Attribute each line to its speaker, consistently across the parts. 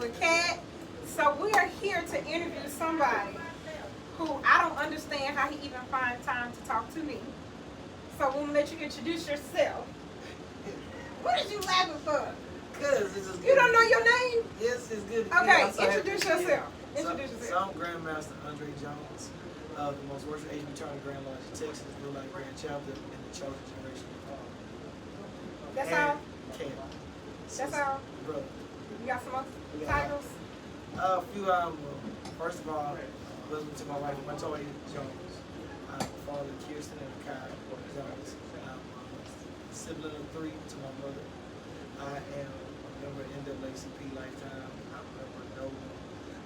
Speaker 1: a cat. So we are here to interview somebody who I don't understand how he even finds time to talk to me. So we'll let you introduce yourself. What did you laughing for?
Speaker 2: Because this is good.
Speaker 1: You don't know your name?
Speaker 2: Yes, it's good.
Speaker 1: Okay,
Speaker 2: Yeah,
Speaker 1: introduce yourself. Introduce
Speaker 2: So
Speaker 1: yourself.
Speaker 2: I'm Grandmaster Andre Jones of the most worshipful HB Turner Grand Lodge in Texas, Blue Light Grand Chapter, and the Chosen Generation of Paul.
Speaker 1: That's all?
Speaker 2: Cat.
Speaker 1: That's all?
Speaker 2: Brother.
Speaker 1: You got some other titles?
Speaker 2: A few, first of all, husband to my wife, Montoya Jones. I'm a father, Kirsten and Kai Jones. I'm a sibling of 3 to my mother. I am a member of NAACP Lifetime. I'm a member of NOLA,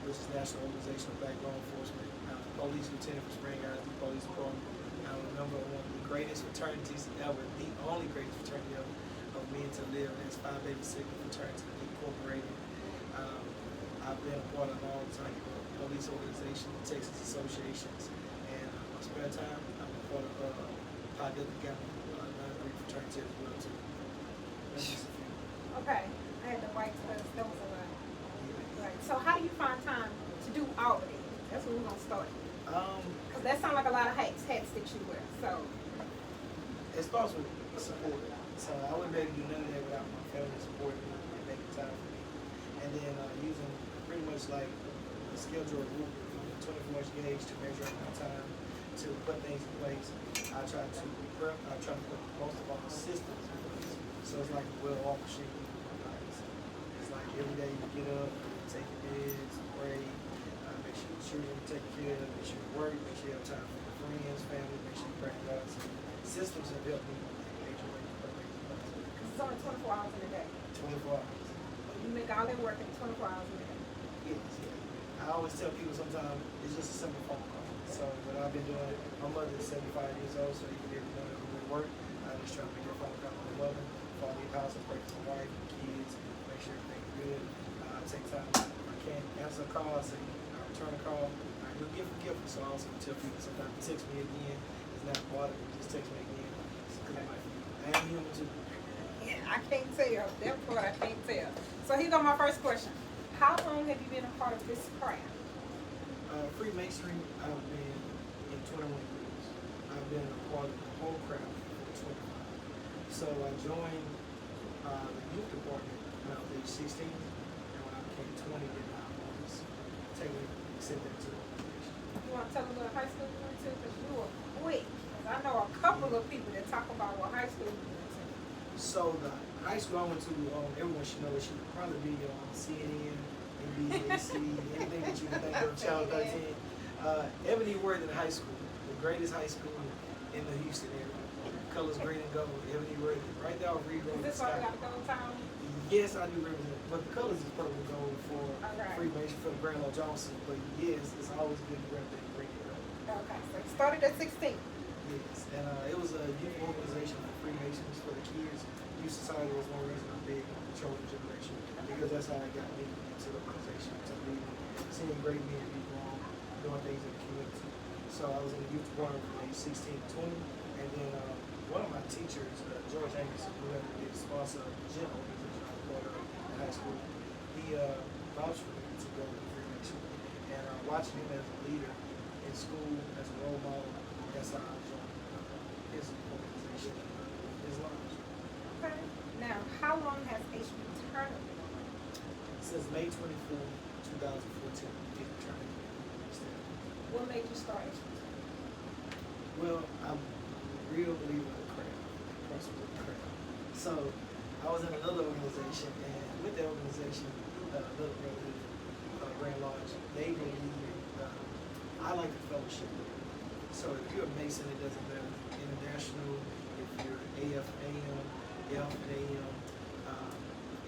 Speaker 2: which is National Organization of Black Law Enforcement. I'm a police lieutenant for Spring Island Police Department. I'm a member of one of the greatest fraternities ever, the only greatest fraternity ever of men to live. That's Phi Beta Sigma Fraternity Incorporated. I've been a part of a long time police organization, Texas associations, and in my spare time, I'm a part of Pi Delta Gamma non-Greek fraternity as well too. That's just a few.
Speaker 1: Okay, I had to wait because that was a lot. Right. So how do you find time to do all of it? That's where we're gonna start. Because that sounds like a lot of hats that you wear. So
Speaker 2: it starts with support. So I wouldn't be able to do none of that without my family supporting me and making time for me. And then using pretty much like a schedule of group, 24-inch gauge to measure out my time, to put things in place. I try to prep. I try to put most of our systems in place. So it's like a well-off machine. It's like every day you get up, take your meds, pray, make sure your children are taken care of, make sure you work, make sure you have time for your friends, family, make sure you practice. Systems have helped me in a major way to put things in place.
Speaker 1: because it's only 24 hours in a day.
Speaker 2: 24 hours.
Speaker 1: You make all that work in 24 hours in a day.
Speaker 2: Yes, yeah. I always tell people sometimes it's just a simple phone call. So what I've been doing, my mother is 75 years old, so even every morning when we work, I just try to make a phone call to my mother, follow the house, and pray for my wife and kids, make sure everything's good. I take time. I can't answer a call, I say, I return a call. I do give forgiveness, so I also tell people sometimes text me again. It's not part of it, just text me again. Because I am human too.
Speaker 1: Yeah, I can't tell. That part I can't tell. So here goes my first question. How long have you been a part of this craft?
Speaker 2: Freemasonry, I've been in 21 years. I've been a part of the whole craft for 25. So I joined the youth department when I was age 16, and when I became 20, then I was technically accepted into the organization.
Speaker 1: You want to tell me what high school you went to? Because you were quick. 'Cause I know a couple of people that talk about what high school you went to.
Speaker 2: So the high school I went to, everyone should know it should probably be CNN, NBC, anything that you can think of, Channel 13. Ebony Worthing High School, the greatest high school in the Houston area. Colors green and gold, Ebony Worthing. Right there on Reed Road.
Speaker 1: Is this why you got to go to town?
Speaker 2: Yes, I do represent, but the colors is purple and gold for
Speaker 1: Okay.
Speaker 2: Freemason, for the Grand Lodge Johnson. But yes, it's always good to represent green and gold.
Speaker 1: Okay, so it started at 16.
Speaker 2: Yes, and it was a youth organization for Freemasons for the kids. Youth Society was one reason I'm big on the chosen generation, because that's how it got me into the organization, to be seeing great men be wrong, doing things in the community. So I was in the youth department from age 16 to 20, and then one of my teachers, George Angus, who had been the sponsor of the gym organization I was part of in high school, he vouched for me to go to Freemason. And watching him as a leader in school, as a role model, that's how I joined his organization, his lodge.
Speaker 1: Okay. Now, how long has HB Turner been on?
Speaker 2: Since May 24, 2014, it turned.
Speaker 1: What made you start HB Turner?
Speaker 2: Well, I'm a real believer in the craft, principle of the craft. So I was in another organization, and with that organization, another brotherhood, Grand Lodge, they believe I like the fellowship. So if you're a Mason, it doesn't matter. International, if you're AFAM, FAM,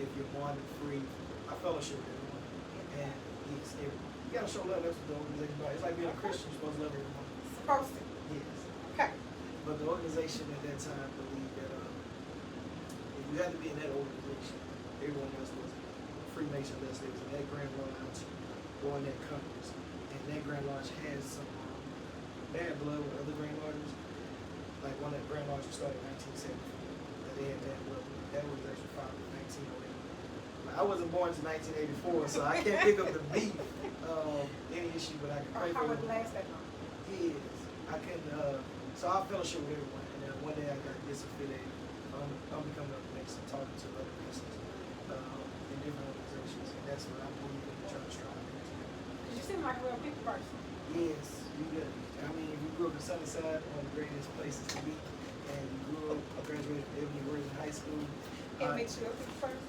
Speaker 2: if you're born and free, I fellowship with everyone. And yes, you gotta show love. That's what the organization about. It's like being a Christian, you're supposed to love everyone.
Speaker 1: Supposed to.
Speaker 2: Yes.
Speaker 1: Okay.
Speaker 2: But the organization at that time believed that if you had to be in that organization, everyone else was Freemason unless they was in that Grand Lodge or in that Congress. And that Grand Lodge has some bad blood with other Grand Lodges. Like one of the Grand Lodges started in 1974. That they had bad blood. That was actually founded in 1908. I wasn't born until 1984, so I can't pick up the beat any issue, but I can pray
Speaker 1: How
Speaker 2: for
Speaker 1: would it
Speaker 2: everyone.
Speaker 1: last that long?
Speaker 2: Yes, I can. So I fellowship with everyone, and then one day I got disaffiliated. I'm becoming a Mason, talking to other Masons in different organizations, and that's what I believe in the church strong.
Speaker 1: Because you seem like a real people person.
Speaker 2: Yes, you good. I mean, if you grew up in Sunnyside, one of the greatest places to be, and you grew up, graduated from Ebony Words in high school.
Speaker 1: It makes you a people person.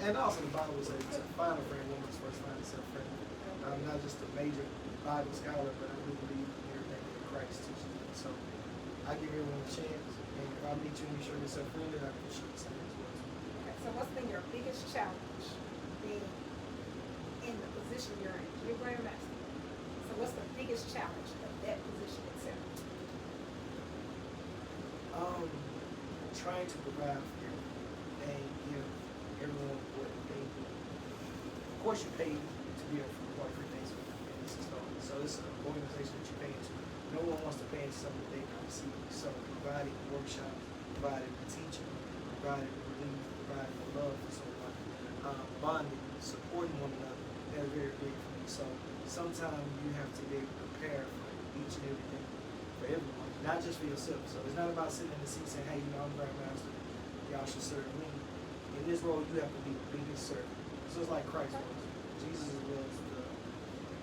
Speaker 2: And also the Bible says to find a friend, woman's first find herself friend. I'm not just a major Bible scholar, but I do believe in everything that Christ teaches me. So I give everyone a chance, and if I meet you and you show yourself friendly, I can show the same as well.
Speaker 1: Okay, so what's been your biggest challenge being in the position you're in? You're Grand Master. So what's the biggest challenge of that position itself?
Speaker 2: Trying to provide for everyone and give everyone what they need. Of course, you pay to be a free Mason, and this is so it's an organization that you pay into. No one wants to pay into something that they can receive. So providing workshops, providing teaching, providing relief, providing love for someone, bonding, supporting one another, they're very big for me. So sometimes you have to be able to prepare for each and everything for everyone, not just for yourself. So it's not about sitting in the seat saying, hey, I'm Grand Master, y'all should serve me. In this role, you have to be the biggest servant. So it's like Christ was. Jesus was the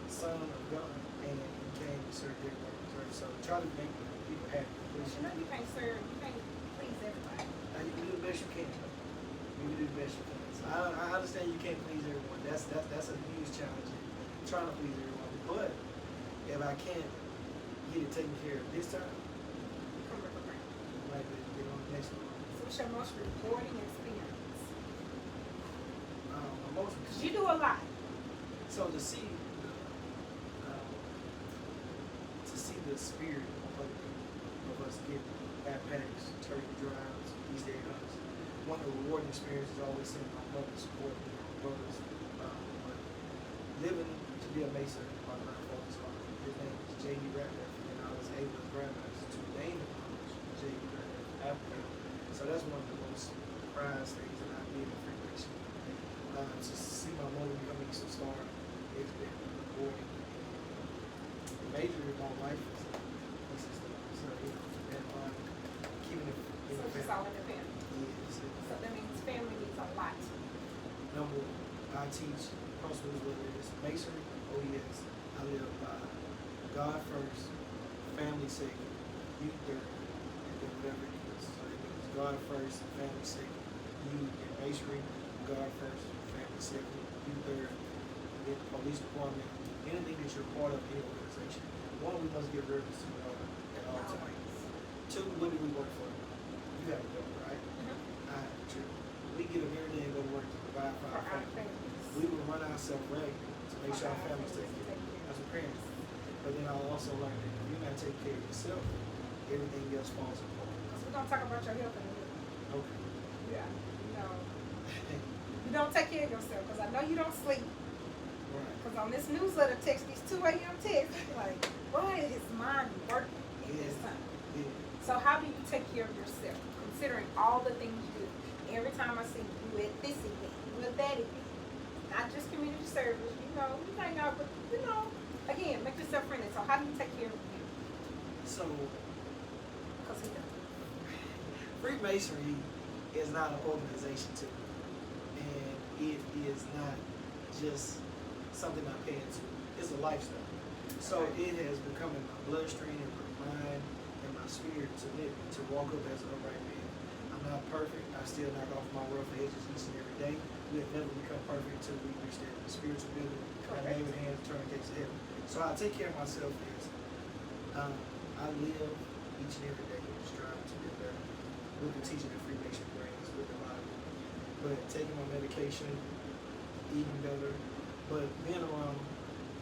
Speaker 2: Son of God, and he came to serve everyone on earth. So try to make people happy.
Speaker 1: But you know you can't serve, you can't please everybody.
Speaker 2: And you can do the best you can. You can do the best you can. So I understand you can't please everyone. That's a huge challenge. Trying to please everyone. But if I can't get it taken care of this time,
Speaker 1: Come around.
Speaker 2: like get on the next one.
Speaker 1: So what's your most rewarding experience?
Speaker 2: Emotions.
Speaker 1: Because you do a lot.
Speaker 2: So to see the spirit of us getting backpacks, turkey drives, Easter egg hunts. One of the rewarding experiences is always seeing my mother support me, my brothers. But living to be a Mason, my grandfather's father, his name was J.D. Ratliff, and I was able as grandmaster to name him J.D. Ratliff after him. So that's one of the most prized things that I did in Freemason. To see my mother become a Eastern Star, it's been rewarding. Major in my life is so and keeping it in
Speaker 1: So
Speaker 2: the
Speaker 1: it's just
Speaker 2: family.
Speaker 1: all in the family.
Speaker 2: Yes.
Speaker 1: So that means family needs a lot.
Speaker 2: Number one, I teach principles whether it's masonry, oh yes, I live by God first, family second, you third, and then whatever it is. So it means God first, family second, you in masonry, God first, family second, you third, then police department, anything that you're part of any organization. One, we must give reverence to God at all times. Two, what do we work for? You have a job, right? True. We get up every day and go to work to provide for our family. We will run ourselves ragged to make sure our family's taken care of. That's a parent. But then I'll also learn that if you're not taking care of yourself, everything else falls apart.
Speaker 1: So we're gonna talk about your health in a minute.
Speaker 2: Okay.
Speaker 1: Yeah. You don't take care of yourself because I know you don't sleep.
Speaker 2: Right.
Speaker 1: Because on this newsletter text, these 2 a.m. texts, like, boy, his mind working at this time.
Speaker 2: Yeah.
Speaker 1: So how do you take care of yourself, considering all the things you do? Every time I see you at this event, you at that event, not just community service, you hang out, but again, make yourself friendly. So how do you take care of you?
Speaker 2: So,
Speaker 1: Because he does.
Speaker 2: Freemasonry is not an organization to me. And it is not just something I pay into. It's a lifestyle. So it has become in my bloodstream, in my mind, and my spirit to walk up as an upright man. I'm not perfect. I still knock off my rough edges each and every day. We have never become perfect until we reach that spiritual building. I name in hands, turn gates to heaven. So I take care of myself as I live each and every day striving to get better with the teaching that Freemason brings, with the Bible, but taking my medication, eating better, but being around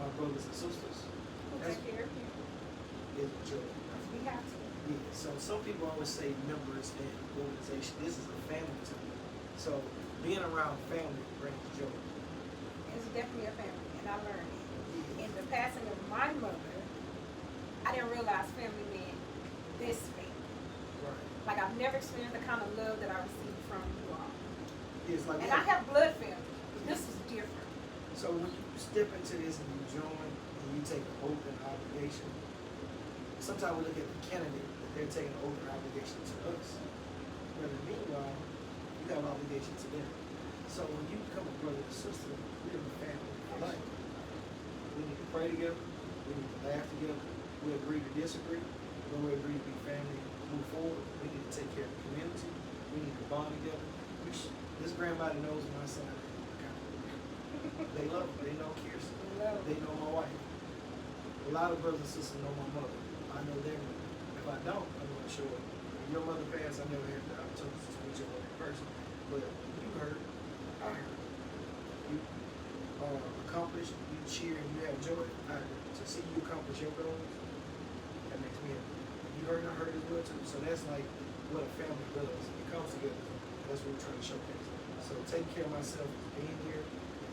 Speaker 2: my brothers and sisters
Speaker 1: Who take care of you?
Speaker 2: is a joy.
Speaker 1: We have to.
Speaker 2: Yeah, so some people always say members and organization. This is a family to me. So being around family brings joy.
Speaker 1: It's definitely a family, and I learned it. In the passing of my mother, I didn't realize family meant this family.
Speaker 2: Right.
Speaker 1: Like I've never experienced the kind of love that I received from you all.
Speaker 2: It's like
Speaker 1: And I have blood family. This
Speaker 2: So when you step into this and you join and you take an oath and obligation, sometimes we look at the candidate that they're taking an oath and obligation to us. But meanwhile, you have an obligation to them. So when you become a brother and sister, we're a family for life. We need to pray together. We need to laugh together. We agree to disagree. When we agree to be family and move forward, we need to take care of the community. We need to bond together. This grandmother knows my son. They love her. They know Kirsten. They know my wife. A lot of brothers and sisters know my mother. I know their mother. If I don't, I'm not sure. When your mother passed, I never had the opportunity to meet your mother in person. But you heard, I heard. You are accomplished, you cheer, and you have joy. I heard. To see you accomplish your goals, that makes me happy. You heard and I heard as well too. So that's like what a family does. It comes together. That's what we're trying to showcase. So taking care of myself, being here,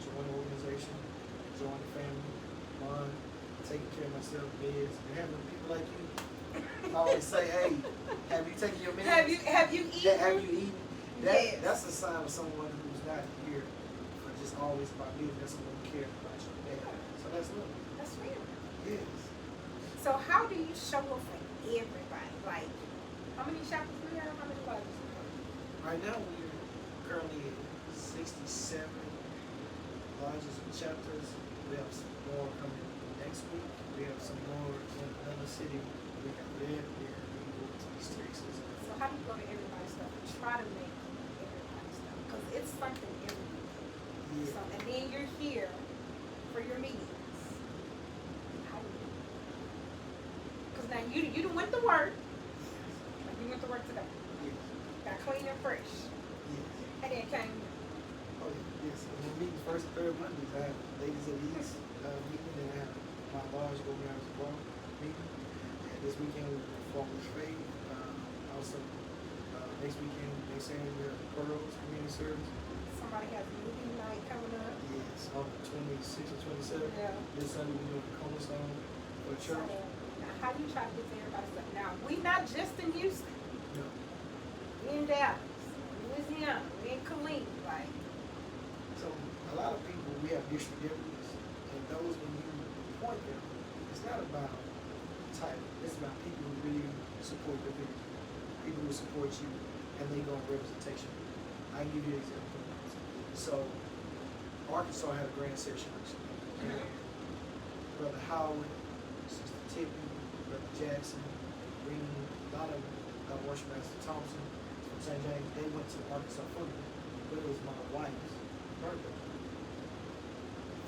Speaker 2: join the organization, join the family, bond, taking care of myself, beds, and having people like you. I always say, hey, have you taken your meds?
Speaker 1: Have you eaten?
Speaker 2: Have you eaten?
Speaker 1: Yes.
Speaker 2: That's a sign of someone who's not here for just always about me. That's someone who cares about your dad. So that's love.
Speaker 1: That's real.
Speaker 2: Yes.
Speaker 1: So how do you show up for everybody? Like, how many chapters do we have? How many classes?
Speaker 2: Right now we're currently at 67 lodges and chapters. We have some more coming next week. We have some more in another city. We have lived there. We moved to East Texas.
Speaker 1: So how do you go to everybody's stuff and try to make everybody's stuff? Because it's something every week.
Speaker 2: Yeah.
Speaker 1: So, and then you're here for your meetings. How do you? Because now you done went to work. Like you went to work today.
Speaker 2: Yes.
Speaker 1: Got clean and fresh.
Speaker 2: Yes.
Speaker 1: And then came.
Speaker 2: Oh, yes. And we meet first and third Mondays. I have Ladies at Ease meeting, and I have my large organized bar meeting. And this weekend we're going to Farmers Faith. Also, next weekend, next Saturday, we're at Pearls Community Service.
Speaker 1: Somebody has a movie night coming up.
Speaker 2: Yes, on the 26th or 27th.
Speaker 1: Yeah.
Speaker 2: This Sunday we're doing the Cornerstone for the church.
Speaker 1: So, now how do you try to get to everybody's stuff? Now, we not just in Houston.
Speaker 2: No.
Speaker 1: We in Dallas, Louisiana, we in Killeen, like.
Speaker 2: So a lot of people, we have district deputies, and those when you appoint them, it's not about title. It's about people who really support the vision, people who support you, and they go on representation. I can give you an example. So Arkansas had a grand session recently. And Brother Howard, Sister Tippy, Brother Jackson, Green, a lot of Worship Master Thompson from St. James, they went to Arkansas football, but it was my wife's birthday.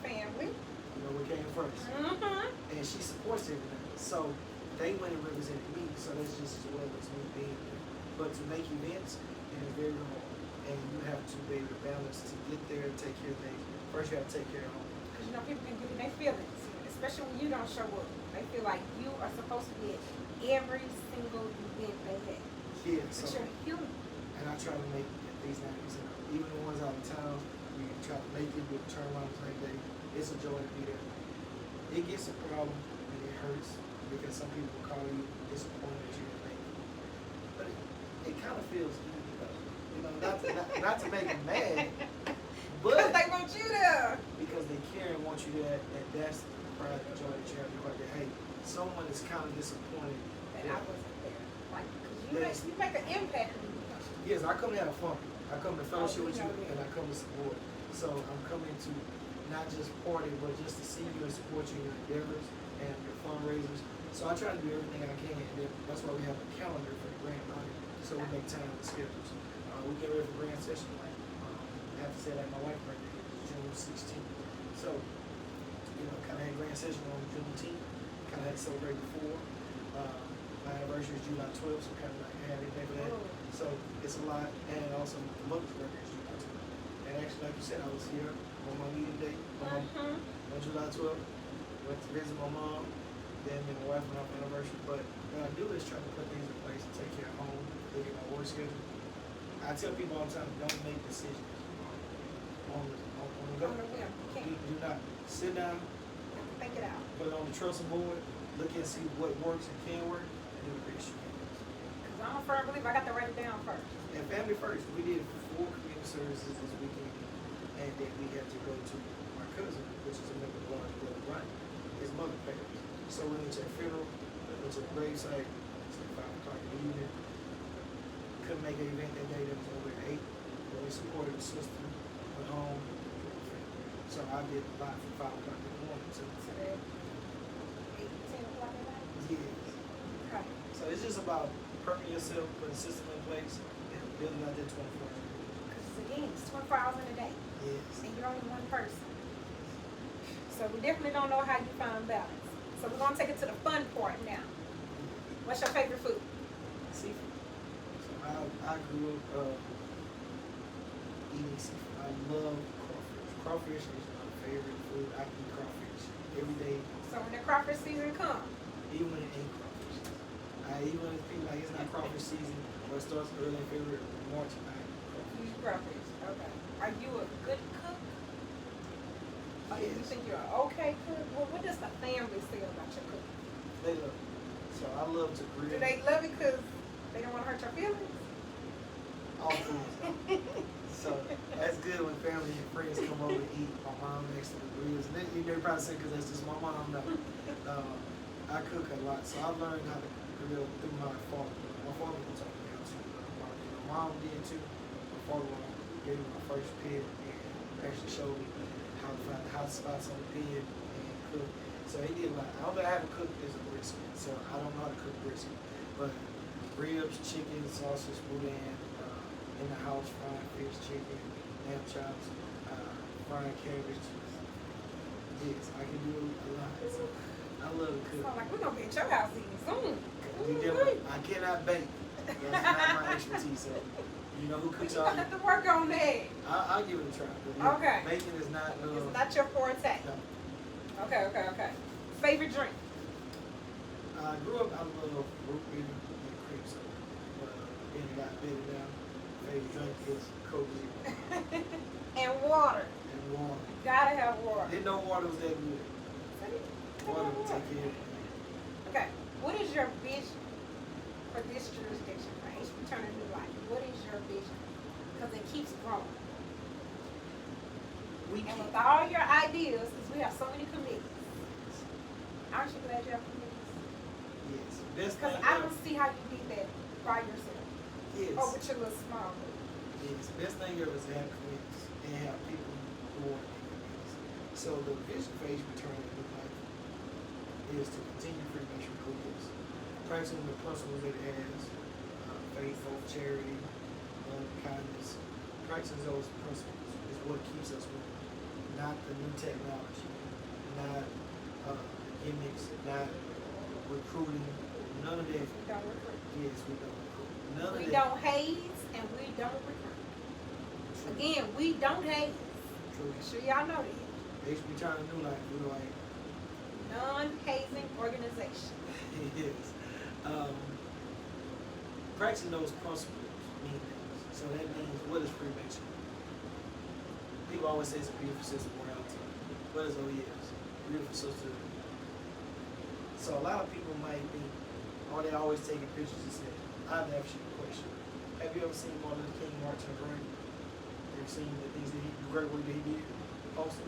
Speaker 1: Family.
Speaker 2: You know, we came first.
Speaker 1: Mm-hmm.
Speaker 2: And she supports everything. So they went and represented me, so that's just as well as me being there. But to make events, it is very hard. And you have to be able to balance to get there and take care of things. First you have to take care of home.
Speaker 1: Because you know people can get in their feelings, especially when you don't show up. They feel like you are supposed to be at every single event they have.
Speaker 2: Yeah,
Speaker 1: But
Speaker 2: so
Speaker 1: you're human.
Speaker 2: and I try to make these 90s, even the ones out of town, we try to make it with turnaround the same day. It's a joy to be there. It gets a problem and it hurts because some people will call you disappointed that you didn't make it. But it kind of feels good, you know, not to make them mad,
Speaker 1: Because
Speaker 2: but
Speaker 1: they want you there.
Speaker 2: because they care and want you there, and that's the pride and joy that you have in your heart that, hey, someone is kind of disappointed.
Speaker 1: And I wasn't there. Like, because
Speaker 2: Yes.
Speaker 1: you make an impact when you come.
Speaker 2: Yes, I come to have fun. I come to fellowship
Speaker 1: we
Speaker 2: with you,
Speaker 1: know that.
Speaker 2: and I come to support. So I'm coming to not just party, but just to see you and support you in your endeavors and your fundraisers. So I try to do everything I can, and then that's why we have a calendar for the grand money, so we make time in the schedules. We get ready for grand session, like I have to say, like my wife's birthday is June 16th. So, you know, kind of had grand session on Juneteenth, kind of had to celebrate before. My anniversary is July 12th, so kind of like had anything for that. So it's a lot, and also my mother's birthday is July 12th. And actually, like you said, I was here on my meeting day on July 12th. Went to visit my mom, then me and my wife went off anniversary. But what I do is try to put things in place and take care of home, look at my work schedule. I tell people all the time, don't make decisions on the go.
Speaker 1: On the whim. You can't
Speaker 2: Do not sit down,
Speaker 1: think it out.
Speaker 2: put it on the trestle board, look and see what works and can work, and do the best you can.
Speaker 1: Because I'm a firm believer, I got to write it down first.
Speaker 2: And family first. We did 4 community services this weekend, and then we had to go to my cousin which is a member of the large brother Ryan, his mother passed. So we went to a funeral, went to a gravesite, it's like 5 o'clock in the evening. Couldn't make an event that day, that was over at 8. But we supported the sister, went home. So I did a lot from 5 o'clock in the morning to
Speaker 1: 8, 10 o'clock at night?
Speaker 2: years.
Speaker 1: Okay.
Speaker 2: So it's just about prepping yourself, putting a system in place, and building out that 24 hours.
Speaker 1: Because again, it's 24 hours in a day.
Speaker 2: Yes.
Speaker 1: And you're only one person. So we definitely don't know how you find balance. So we're gonna take it to the fun part now. What's your favorite food?
Speaker 2: Seafood. So I grew up eating seafood. I love crawfish. Crawfish is my favorite food. I eat crawfish every day,
Speaker 1: So when the crawfish season comes,
Speaker 2: even when it ain't crawfish. Even when people like it's not crawfish season, but it starts early in February, March, I eat
Speaker 1: you
Speaker 2: crawfish.
Speaker 1: eat crawfish. Okay. Are you a good cook? Or do you
Speaker 2: Yes.
Speaker 1: think you're an okay cook? Well, what does the family say about your cooking?
Speaker 2: They love it. So I love to grill.
Speaker 1: Do they love it because they don't want to hurt your feelings?
Speaker 2: All foods. So that's good when family and friends come over to eat. My mom makes the grills. And then they probably say because that's just my mom. No. I cook a lot. So I learned how to grill through my father. My father taught me how to. My mom did too. My father gave me my first pit and actually showed me how to find the hot spots on the pit and cook. So he did a lot. I don't know how to cook is a brisket. So I don't know how to cook brisket. But ribs, chicken, sausage, boudin, in the house, frying fish, chicken, lamb chops, frying cabbage. Yes, I can do a lot. So I love to cook.
Speaker 1: Sound like we're gonna be at your house eating soon.
Speaker 2: I cannot bake. That's not my expertise. So you know who
Speaker 1: But
Speaker 2: cooks
Speaker 1: you
Speaker 2: all
Speaker 1: gonna have to work on that.
Speaker 2: I'll give it a try. But yeah,
Speaker 1: Okay.
Speaker 2: baking is not.
Speaker 1: It's not your forte.
Speaker 2: No.
Speaker 1: Okay. Favorite drink?
Speaker 2: I grew up. I love root beer and cream soda. But then it got better now. Favorite drink is Coke Zero
Speaker 1: And water.
Speaker 2: and water.
Speaker 1: Gotta have water.
Speaker 2: Didn't know water was that good. Water will take care of it.
Speaker 1: Okay. What is your vision for this jurisdiction, for H Return a New Life? What is your vision? Because it keeps growing.
Speaker 2: We
Speaker 1: And
Speaker 2: keep.
Speaker 1: with all your ideas, because we have so many committees. Aren't you glad you have committees?
Speaker 2: Yes. Best
Speaker 1: Because
Speaker 2: thing
Speaker 1: I
Speaker 2: ever.
Speaker 1: don't see how you did that by yourself.
Speaker 2: Yes.
Speaker 1: Or with your little small group.
Speaker 2: Yes. Best thing ever is to have committees and have people who want to be committees. So the vision for H Return a New Life is to continue Freemasonry movements, practicing the principles that it has, faith, hope, charity, love, kindness. Practicing those principles is what keeps us moving. Not the new technology, not gimmicks, not recruiting, none of that.
Speaker 1: We don't recruit.
Speaker 2: Yes, we don't recruit. None of
Speaker 1: We
Speaker 2: that.
Speaker 1: don't haze and we don't recruit.
Speaker 2: True.
Speaker 1: Again, we don't haze.
Speaker 2: True.
Speaker 1: I'm sure y'all know that.
Speaker 2: H Return a New Life, we're like,
Speaker 1: Non-hazing organization.
Speaker 2: yes. Practicing those principles mean things. So that means, what is Freemasonry? People always say it's a beautiful system of morality. What is OES? Beautiful system. So a lot of people might think, oh, they always taking pictures and say, I've asked you a question. Have you ever seen Martin Luther King march in the parade? Have you seen the things that he, the great work that he did? Also,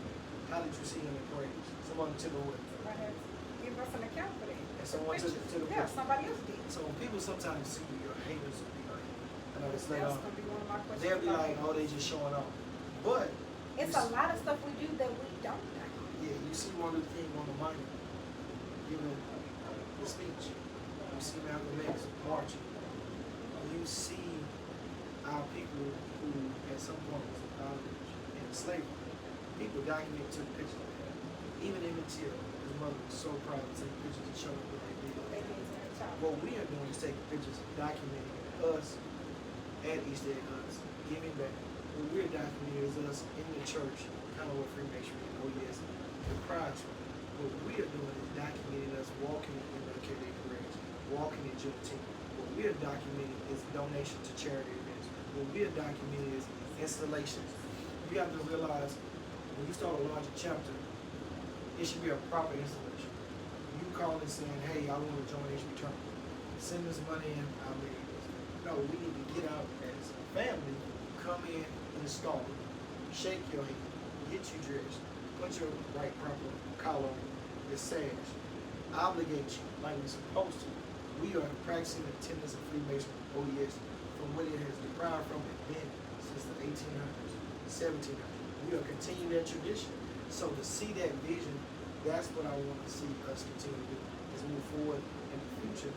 Speaker 2: how did you see him in parades? Someone took away.
Speaker 1: Somebody has to give us an account for that.
Speaker 2: And someone took the
Speaker 1: Yeah,
Speaker 2: picture.
Speaker 1: somebody else did.
Speaker 2: So when people sometimes see your haters will be like, I know it's like,
Speaker 1: That's gonna be one of my questions.
Speaker 2: they'll be
Speaker 1: about
Speaker 2: like,
Speaker 1: that.
Speaker 2: oh, they just showing off. But
Speaker 1: It's a lot of stuff we do that we don't know.
Speaker 2: yeah, you see Martin Luther King on the monument giving the speech. You see Malcolm X marching. You see our people who at some point was in bondage and slavery. People document took pictures of that. Even Emmett Till, his mother was so proud to take pictures and show them what they did.
Speaker 1: They did to their child.
Speaker 2: What we are doing is taking pictures and documenting us at East Egg Hunts, giving back. What we're documenting is us in the church, kind of what Freemasonry and OES and pride to. What we are doing is documenting us walking in the Caribbean Parades, walking in Juneteenth. What we are documenting is donation to charity events. What we are documenting is installations. You have to realize when you start a larger chapter, it should be a proper installation. You call and saying, hey, I want to join H Return. Send us money in, I'll make this. No, we need to get out as a family, come in, install it, shake your hand, get you dressed, put your right proper collar on, your sash, obligate you like we're supposed to. We are practicing the tenets of Freemasonry, ODS, from what it has derived from and been since the 1800s, 1700s. We are continuing that tradition. So to see that vision, that's what I want to see us continue to do, is move forward in the future,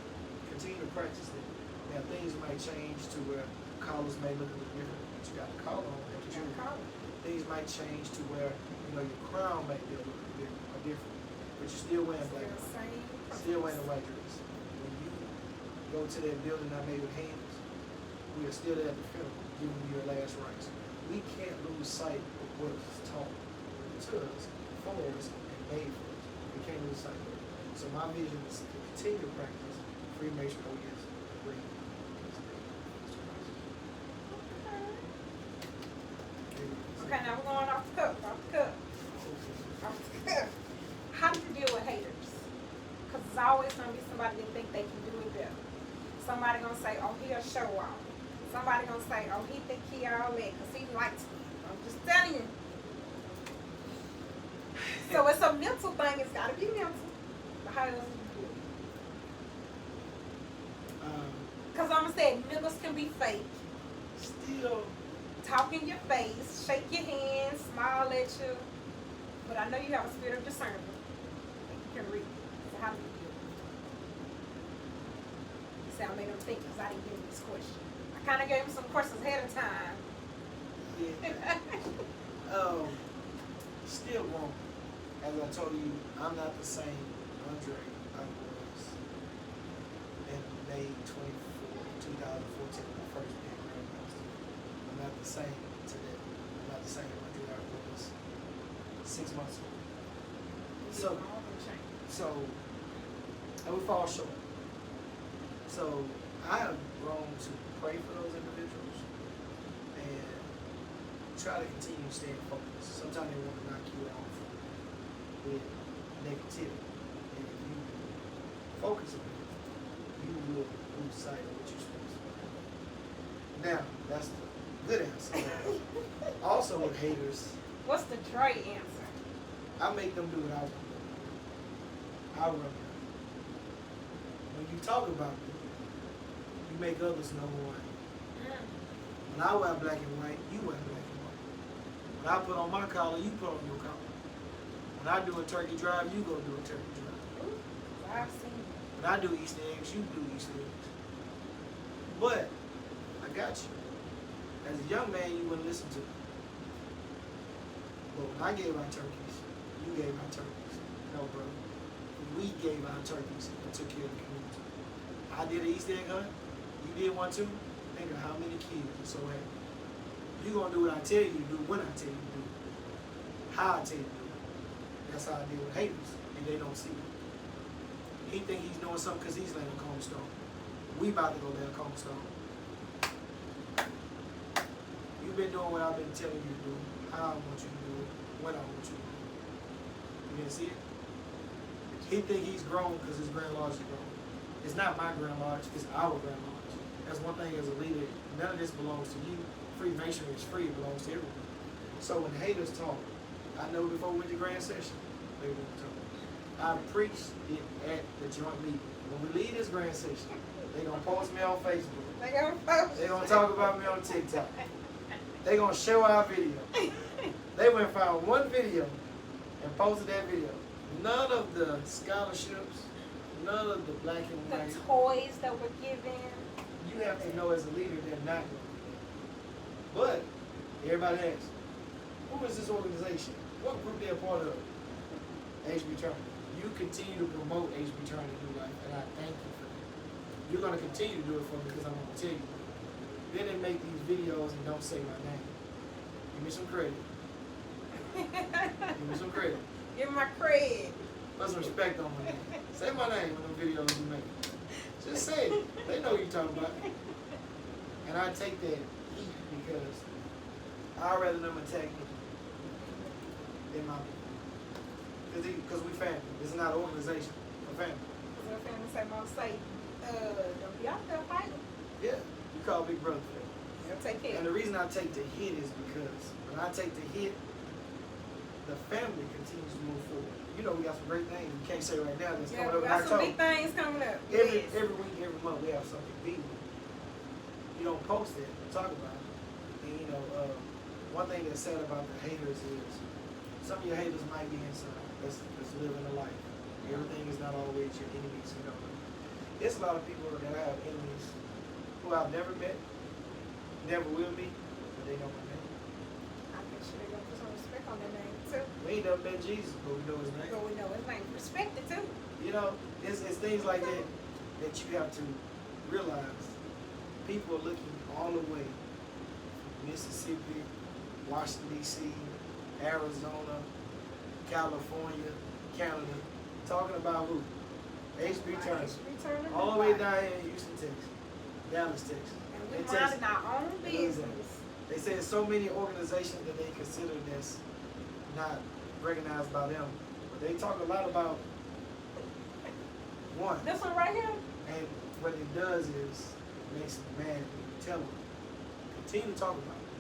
Speaker 2: continue to practice that. Now things might change to where collars may look a little different, but you got a collar on that you Things might change to where, your crown may be a little bit different, but you're still wearing black. Still wearing the white dress. When you go to that building I made with hands, we are still there at the funeral, giving you your last rites. We can't lose sight of what is taught to us, for us, and made for us. We can't lose sight of it. So my vision is to continue to practice Freemasonry, ODS, bring.
Speaker 1: Okay, now we're going off the cuff. How do you deal with haters? Because there's always going to be somebody that think they can do it better. Somebody going to say, oh, he a show off. Somebody going to say, oh, he think he all that because he likes me. I'm just telling you. So it's a mental thing. It's got to be mental. But how else do you do it? Because I'm going to say niggas can be fake.
Speaker 2: Still.
Speaker 1: Talk in your face, shake your hand, smile at you. But I know you have a spirit of discernment. You can read. So how do you do it? You see, I made him think because I didn't give him this question. I kind of gave him some questions ahead of time.
Speaker 2: Yeah. Still wrong. As I told you, I'm not the same Andre I was in May 24, 2014, when I first became grandmaster. I'm not the same today. I'm not the same Andre I was 6 months ago. So, and we fall short. So, I have grown to pray for those individuals and try to continue staying focused. Sometimes they want to knock you off with negativity. And if you focus on it, you will lose sight of what you're supposed to do. Now, that's the good answer. Also with haters,
Speaker 1: What's the Dre answer?
Speaker 2: I make them do what I want. I run it. When you talk about me, you make others know who I am. When I wear black and white, you wear black and white. When I put on my collar, you put on your collar. When I do a turkey drive, you go do a turkey drive.
Speaker 1: I've seen it.
Speaker 2: When I do Easter eggs, you do Easter eggs. But I got you. As a young man, you wouldn't listen to me. But when I gave out turkeys, you gave out turkeys. No, bro. We gave out turkeys and took care of the community. I did an Easter egg hunt. You did one too. Think of how many kids are so happy. You're going to do what I tell you to do when I tell you to do it. How I tell you to do it. That's how I deal with haters, and they don't see it. He think he's doing something because he's laying a cornerstone. We about to go lay a cornerstone. You've been doing what I've been telling you to do, how I want you to do it, when I want you to do it. You didn't see it? He think he's grown because his Grand Lodge is grown. It's not my Grand Lodge, it's our Grand Lodge. That's one thing as a leader, none of this belongs to you. Freemasonry is free, it belongs to everyone. So when haters talk, I know before we went to Grand Session, they won't talk. I preached it at the joint meeting. When we leave this Grand Session, they gonna post me on Facebook. They gonna talk about me on TikTok. They gonna show our video. They went and found one video and posted that video. None of the scholarships, none of the black and white.
Speaker 1: The toys that were given.
Speaker 2: You have to know as a leader they're not going to do that. But everybody asks, who is this organization? What group they're a part of? HB Turner. You continue to promote HB Turner in New Life, and I thank you for that. You're going to continue to do it for me because I'm going to tell you. Then they make these videos and don't say my name. Give me some credit. Give me some credit.
Speaker 1: Give me my cred.
Speaker 2: Put some respect on my name. Say my name in the videos you make. Just say it. They know what you're talking about. And I take that heat because I'd rather them attack me than my people. Because we family. This is not an organization. We're family.
Speaker 1: Because our family say, Mom, say, don't be out there fighting.
Speaker 2: Yeah. You call Big Brother for that.
Speaker 1: They'll take care.
Speaker 2: And the reason I take the hit is because when I take the hit, the family continues to move forward. You know, we got some great things. We can't say right now that's
Speaker 1: Yeah,
Speaker 2: coming up
Speaker 1: we
Speaker 2: in
Speaker 1: got some
Speaker 2: October.
Speaker 1: big things coming up.
Speaker 2: Every
Speaker 1: Yes.
Speaker 2: week, every month, we have something big. You don't post it, talk about it. And you know, one thing that's sad about the haters is some of your haters might be inside. That's living a life. Everything is not always your enemies. You know, there's a lot of people that have enemies who I've never met, never will meet, but they know my name.
Speaker 1: I think they're gonna put some respect on their name too.
Speaker 2: We ain't never met Jesus, but we know his name.
Speaker 1: So we know his name. Respect it too.
Speaker 2: You know, it's things like that that you have to realize. People are looking all the way from Mississippi, Washington, D.C., Arizona, California, Canada, talking about who? HB Turner. All the way down here in Houston, Texas, Dallas, Texas.
Speaker 1: And we
Speaker 2: In Texas.
Speaker 1: minding our own business.
Speaker 2: They say there's so many organizations that they consider that's not recognized by them. But they talk a lot about one.
Speaker 1: This one right here?
Speaker 2: And what it does is it makes them mad when you tell them. Continue to talk about it.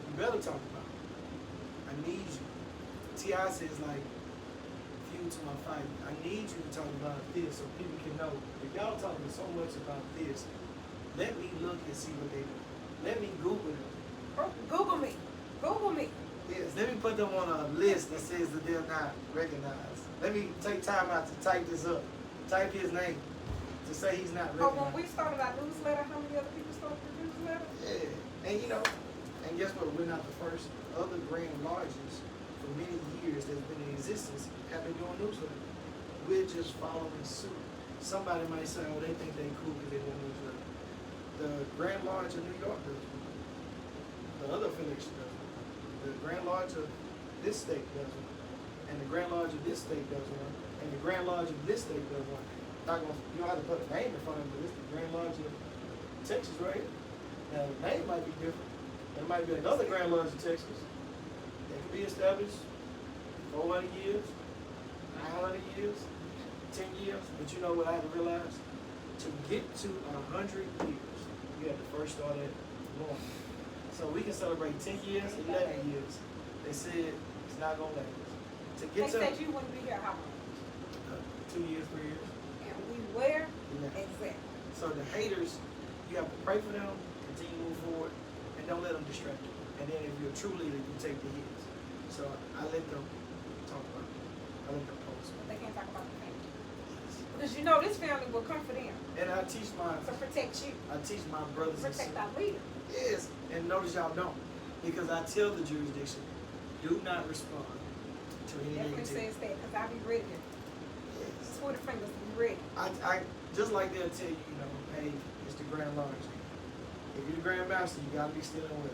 Speaker 2: You better talk about it. I need you. T.I. says like, fuel to my fight. I need you to talk about this so people can know. If y'all talking so much about this, let me look and see what they do. Let me Google them.
Speaker 1: Google me. Google me.
Speaker 2: Yes, let me put them on a list that says that they're not recognized. Let me take time out to type this up. Type his name to say he's not
Speaker 1: Oh,
Speaker 2: recognized.
Speaker 1: when we started our newsletter, how many other people started the newsletter?
Speaker 2: Yeah, and you know, and guess what? We're not the first. Other grand lodges for many years that's been in existence have been doing newsletter. We're just following suit. Somebody might say, oh, they think they cool because they do newsletter. The Grand Lodge of New York does one. The other affiliation does one. The Grand Lodge of this state does one. And the Grand Lodge of this state does one. And the Grand Lodge of this state does one. Not gonna, you don't have to put a name in front of it, but it's the Grand Lodge of Texas right here. Now the name might be different. There might be another Grand Lodge of Texas that can be established 400 years, 900 years, 10 years. But you know what I had to realize? To get to 100 years, you have to first start at 1. So we can celebrate 10 years, 11 years. They said it's not gonna last. To
Speaker 1: They
Speaker 2: get to
Speaker 1: said you wouldn't be here how long?
Speaker 2: 2 years, 3 years.
Speaker 1: And we where?
Speaker 2: Yeah.
Speaker 1: Exactly.
Speaker 2: So the haters, you have to pray for them, continue to move forward, and don't let them distract you. And then if you're a true leader, you take the hits. So I let them talk about it. I let them post.
Speaker 1: But they can't talk about the family. Because you know this family will come for them.
Speaker 2: And I teach
Speaker 1: To protect you.
Speaker 2: my brothers and
Speaker 1: Protect
Speaker 2: sisters.
Speaker 1: our leader.
Speaker 2: Yes, and notice y'all don't. Because I tell the jurisdiction, do not respond to any
Speaker 1: Definitely
Speaker 2: negativity.
Speaker 1: says that because I be ready.
Speaker 2: Yes.
Speaker 1: Twitter fingers be ready.
Speaker 2: I just like they'll tell you, you know, hey, it's the Grand Lodge. If you're the Grand Master, you gotta be stealing with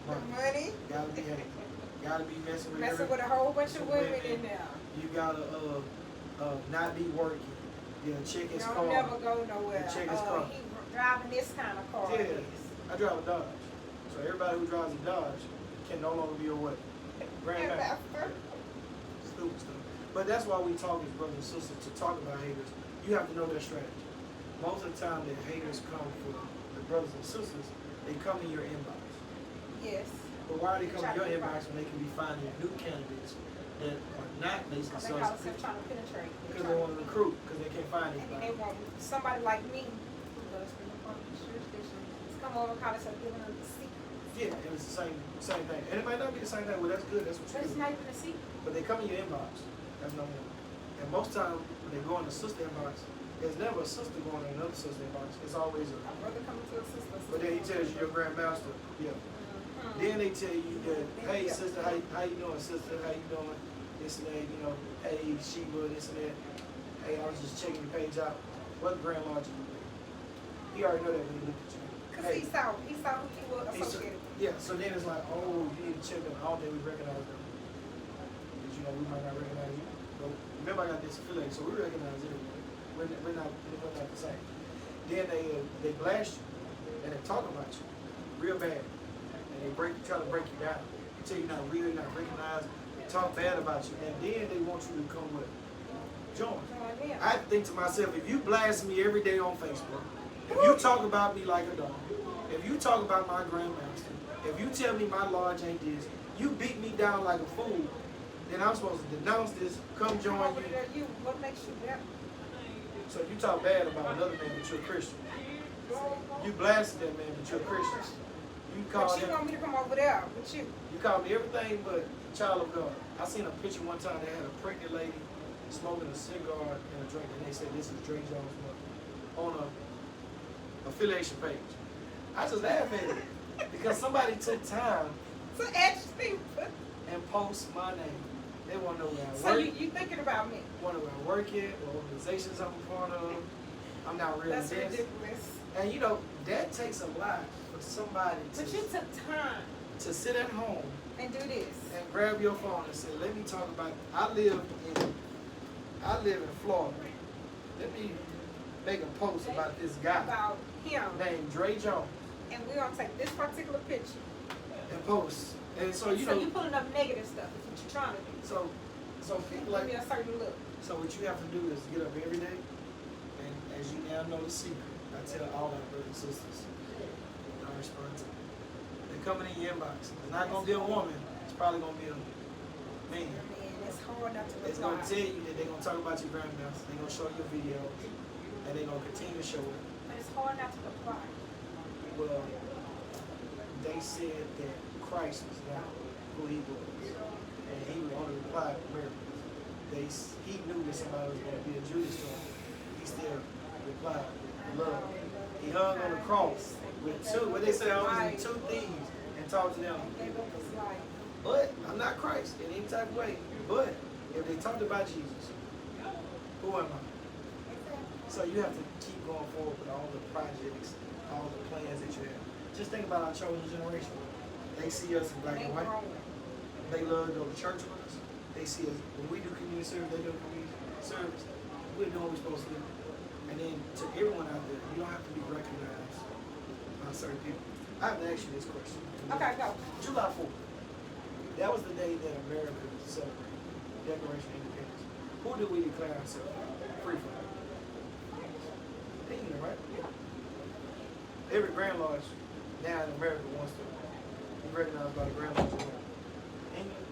Speaker 2: money.
Speaker 1: Money.
Speaker 2: You gotta be gotta be messing with
Speaker 1: Messing with a whole bunch of women in there.
Speaker 2: You gotta not be working. Yeah, check his car.
Speaker 1: Don't never go nowhere.
Speaker 2: Check his car.
Speaker 1: He driving this kind of car.
Speaker 2: Yeah, I drive a Dodge. So everybody who drives a Dodge can no longer be a what? Grand Master. Stupid stuff. But that's why we talk as brothers and sisters to talk about haters. You have to know their strategy. Most of the time the haters come for the brothers and sisters, they come in your inbox.
Speaker 1: Yes.
Speaker 2: But why are they coming in your inbox when they can be finding new candidates that are not based on
Speaker 1: They call
Speaker 2: social?
Speaker 1: themselves trying to penetrate.
Speaker 2: Because they want to recruit, because they can't find
Speaker 1: And then
Speaker 2: anybody.
Speaker 1: they want somebody like me who does from the jurisdiction to come over and call themselves giving them the secret.
Speaker 2: Yeah, and it's the same thing. And it might not be the same thing, well that's good, that's what
Speaker 1: But
Speaker 2: you
Speaker 1: it's
Speaker 2: do.
Speaker 1: not even a secret.
Speaker 2: But they come in your inbox. That's number one. And most times when they go in the sister inbox, there's never a sister going in another sister inbox. It's always a.
Speaker 1: A brother coming to a sister.
Speaker 2: But then he tells you your Grand Master. Yeah. Then they tell you that, hey sister, how you doing, sister? How you doing? This and that, you know, hey Sheba, this and that. Hey, I was just checking your page out. What Grand Lodge are you with? He already know that when he look at you.
Speaker 1: Because he saw who he was associated with.
Speaker 2: Yeah, so then it's like, oh, you need to check them. I don't think we recognize them. Because, you know, we might not recognize you. But remember, I got this affiliate, so we recognize everyone. We're not the same. Then they blast you, and they talk about you real bad. And they try to break you down. They tell you not real, not recognized, talk bad about you. And then they want you to come with join. I think to myself, if you blast me every day on Facebook, if you talk about me like a dog, if you talk about my grandmaster, if you tell me my lodge ain't this, you beat me down like a fool, then I'm supposed to denounce this, come join you.
Speaker 1: What makes you better?
Speaker 2: So you talk bad about another man, but you're a Christian. You blasted that man, but you're a Christian. You call
Speaker 1: But you want me to come over there with you?
Speaker 2: You call me everything but child of God. I seen a picture one time. They had a pregnant lady smoking a cigar and a drink, and they said this is Dre Jones' mother on a affiliation page. I just laugh at it because somebody took time
Speaker 1: So ask people.
Speaker 2: and post my name. They want to know where I
Speaker 1: So
Speaker 2: work.
Speaker 1: you thinking about me?
Speaker 2: Want to know where I work at, what organizations I'm a part of. I'm not real.
Speaker 1: That's ridiculous.
Speaker 2: And you know, that takes a lot for somebody
Speaker 1: But you took time
Speaker 2: to sit at home
Speaker 1: and do this.
Speaker 2: and grab your phone and say, let me talk about, I live in Florida. Let me make a post about this guy
Speaker 1: About him.
Speaker 2: named Dre Jones
Speaker 1: And we're gonna take this particular picture.
Speaker 2: and post. And so, you
Speaker 1: So
Speaker 2: know,
Speaker 1: you pulling up negative stuff is what you're trying to do.
Speaker 2: so people
Speaker 1: Give me
Speaker 2: like,
Speaker 1: a certain look.
Speaker 2: so what you have to do is get up every day, and as you now know the secret, I tell all our brothers and sisters, don't respond to them. They're coming in your inbox. It's not gonna be a woman, it's probably gonna be a man.
Speaker 1: Man, it's hard not to
Speaker 2: It's
Speaker 1: reply.
Speaker 2: gonna tell you that they're gonna talk about your grandmothers, they're gonna show your videos, and they're gonna continue to show it.
Speaker 1: But it's hard not to reply.
Speaker 2: Well, they said that Christ was not who he was, and he would only reply to miracles. He knew that somebody was gonna be a Judas to him. He still replied with love. He hung on the cross with two, what they say always, two thieves, and talked to them.
Speaker 1: Gave up his life.
Speaker 2: But I'm not Christ in any type of way. But if they talked about Jesus, who am I? So you have to keep going forward with all the projects, all the plans that you have. Just think about our chosen generation. They see us in black and white. They love to go to church with us. They see us when we do community service, they do community service. We're doing what we're supposed to do. And then to everyone out there, you don't have to be recognized by certain people. I have to ask you this question.
Speaker 1: Okay, go.
Speaker 2: July 4th. That was the day that America celebrated Declaration of Independence. Who do we declare ourselves free from? England, right? Every Grand Lodge now in America wants to be recognized by the Grand Lodge. England.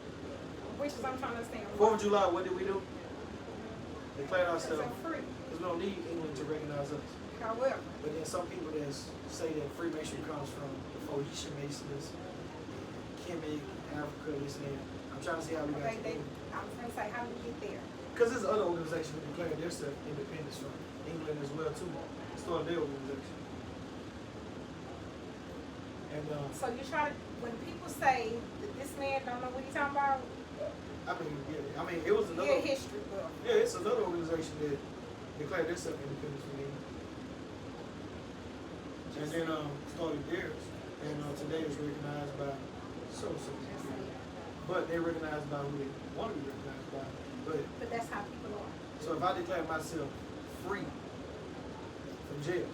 Speaker 1: Which is I'm trying to understand.
Speaker 2: 4th of July, what did we do? Declared
Speaker 1: Because
Speaker 2: ourselves.
Speaker 1: I'm free.
Speaker 2: Because we don't need England to recognize us.
Speaker 1: However,
Speaker 2: But then some people that say that Freemasonry comes from the Phoenician Masons, Kemet, Africa, this and that. I'm trying to see how we got
Speaker 1: okay,
Speaker 2: to
Speaker 1: I was gonna say, how did we get there?
Speaker 2: Because there's other organizations that declare their self-independence from England as well too. Started their organization. And
Speaker 1: So you try to, when people say that this man don't know what he's talking about,
Speaker 2: it was another.
Speaker 1: yeah, history book.
Speaker 2: Yeah, it's another organization that declared their self-independence from England. And then started theirs. And today it's recognized by so. But they're recognized by who they want to be recognized by.
Speaker 1: But that's how people are.
Speaker 2: So if I declare myself free from jail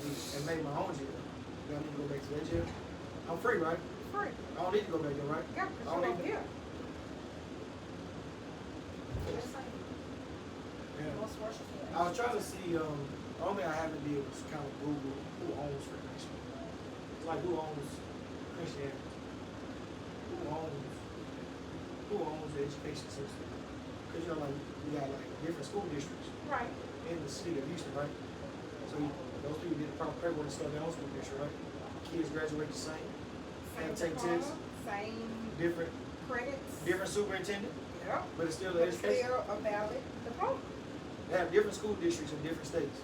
Speaker 2: and make my own jail, do I need to go back to that jail? I'm free, right?
Speaker 1: Free.
Speaker 2: I don't need to go back there, right?
Speaker 1: Yeah,
Speaker 2: I
Speaker 1: because
Speaker 2: don't
Speaker 1: you're
Speaker 2: need
Speaker 1: over
Speaker 2: to.
Speaker 1: here. That's like,
Speaker 2: Yeah.
Speaker 1: most worship.
Speaker 2: I was trying to see, the only thing I haven't did was kind of Google who owns Freemasonry. It's like who owns Christianity? Who owns the education system? Because you know, like we got like different school districts
Speaker 1: Right.
Speaker 2: in the city of Houston, right? So those people did the proper paperwork to start their own school district, right? Kids graduate the same,
Speaker 1: Same
Speaker 2: take
Speaker 1: diploma,
Speaker 2: tests,
Speaker 1: same
Speaker 2: different
Speaker 1: credits.
Speaker 2: superintendent,
Speaker 1: Yeah.
Speaker 2: but it's still
Speaker 1: But
Speaker 2: the
Speaker 1: it's
Speaker 2: education.
Speaker 1: still a valid diploma.
Speaker 2: They have different school districts in different states,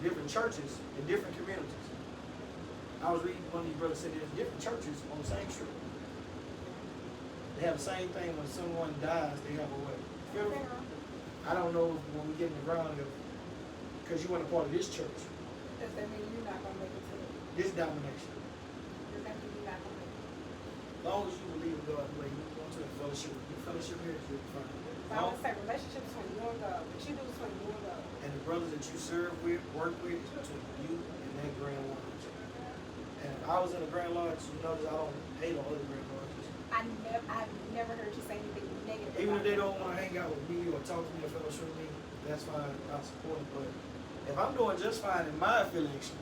Speaker 2: different churches in different communities. I was reading one of these brothers said there's different churches on the same street. They have the same thing when someone dies, they have a what? Funeral. I don't know when we get in the ground of, because you weren't a part of this church,
Speaker 1: Does that mean you're not gonna make it to
Speaker 2: this domination.
Speaker 1: you're not gonna make it?
Speaker 2: As long as you believe in God, the way you want to fellowship, you fellowship here, you'll be fine.
Speaker 1: So I would say relationship between you and God. What you do between you and God.
Speaker 2: And the brothers that you serve with, work with, is between you and that Grand Lodge. And if I was in a Grand Lodge, you notice I don't hate on other Grand Lodges.
Speaker 1: I've never heard you say anything negative.
Speaker 2: Even
Speaker 1: about
Speaker 2: if they
Speaker 1: it.
Speaker 2: don't want to hang out with me or talk to me or fellowship with me, that's fine. I'll support it. But if I'm doing just fine in my affiliation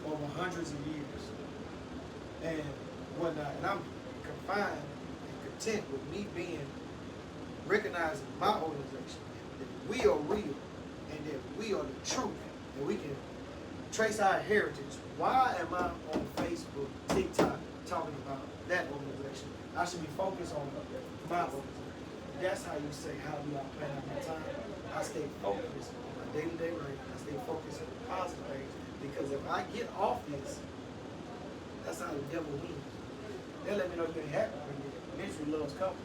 Speaker 2: over hundreds of years and whatnot, and I'm fine and content with me being recognized in my organization, that we are real and that we are the truth, and we can trace our heritage. Why am I on Facebook, TikTok, talking about that organization? I should be focused on my organization. That's how you say, how do I plan out my time? I stay focused on my day-to-day life. I stay focused on the positive things, because if I get off this, that's how the devil wins. They'll let me know you ain't happy when misery loves company.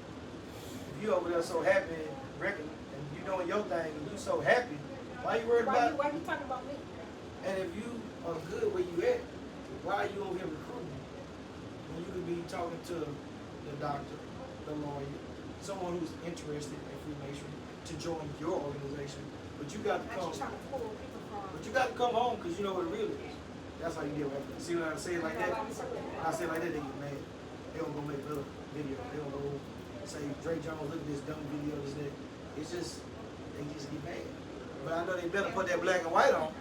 Speaker 2: If you over there so happy and you doing your thing and you so happy, why you worried about?
Speaker 1: Why you talking about me?
Speaker 2: And if you are good where you at, why are you over here recruiting? When you could be talking to the doctor, the lawyer, someone who's interested in Freemasonry to join your organization, but you got to come. But you got to come home because you know what it really is. That's how you deal with it. See when I say it like that? When I say it like that, they get mad. They don't go make another video. They don't go say, Dre Jones, look at this dumb video, this, that. It's just, they just get mad. But I know they better put that black and white on.